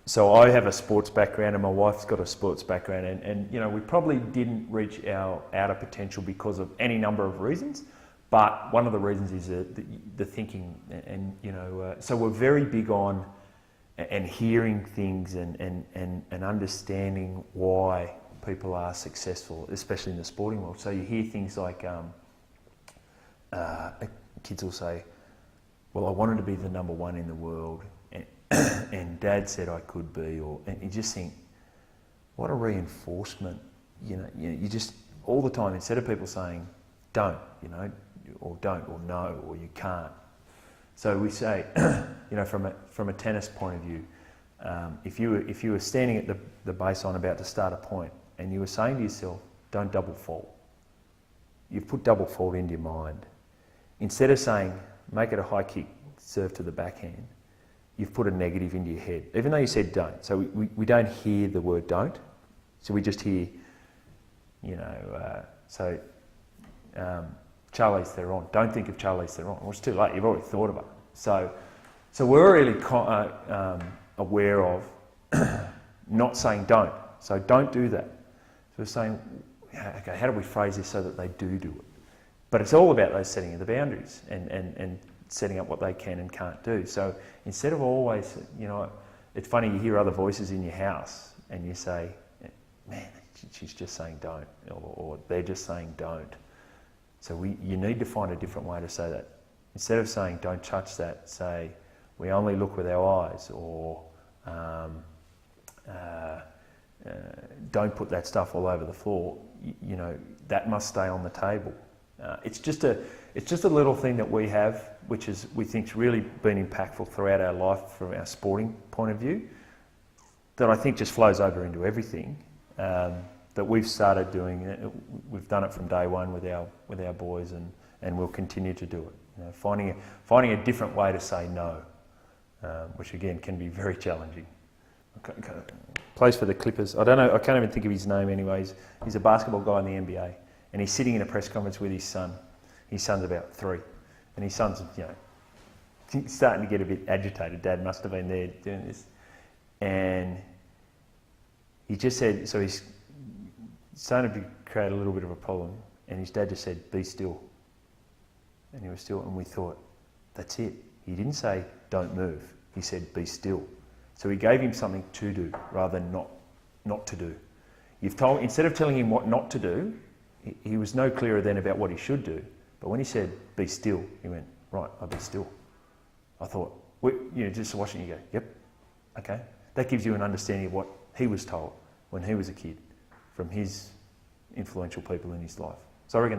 So I have a sports background and my wife's got a sports background, and you know, we probably didn't reach our outer potential because of any number of reasons, but one of the reasons is the thinking, and you know, so we're very big on and hearing things and understanding why people are successful, especially in the sporting world. So you hear things like kids will say, well, I wanted to be the number one in the world, and Dad said I could be, and you just think, what a reinforcement, you know, you just, all the time, instead of people saying, don't, you know, or don't, or no, or you can't. So we say, you know, from a tennis point of view, if you were standing at the baseline about to start a point, and you were saying to yourself, don't double fault, you've put double fault into your mind. Instead of saying, make it a high kick, serve to the backhand, you've put a negative into your head, even though you said don't. So we don't hear the word don't, so we just hear, you know, Charlize Theron, don't think of Charlize Theron. Well, it's too late, you've already thought about it. So we're really aware of not saying don't, so don't do that. So we're saying, okay, how do we phrase this so that they do it? But it's all about those setting of the boundaries and setting up what they can and can't do. So instead of always, you know, it's funny, you hear other voices in your house and you say, man, she's just saying don't, or they're just saying don't. So you need to find a different way to say that. Instead of saying don't touch that, say we only look with our eyes, or don't put that stuff all over the floor. You know, that must stay on the table. It's just a little thing that we have, which we think's really been impactful throughout our life from our sporting point of view, that I think just flows over into everything. That we've started doing. We've done it from day one with our boys, and we'll continue to do it. You know, finding a different way to say no, which again can be very challenging. Okay. Plays for the Clippers. I don't know. I can't even think of his name. Anyways, he's a basketball guy in the NBA. And he's sitting in a press conference with his son. His son's about 3. And his son's, you know, starting to get a bit agitated. Dad must have been there doing this. And he just said, so he's starting to create a little bit of a problem. And his dad just said, be still. And he was still, and we thought, that's it. He didn't say, don't move. He said, be still. So he gave him something to do rather than not to do. Instead of telling him what not to do, he was no clearer then about what he should do. But when he said, be still, he went, right, I'll be still. I thought, you know, just watching you go, yep, okay. That gives you an understanding of what he was told when he was a kid from his influential people in his life. So I reckon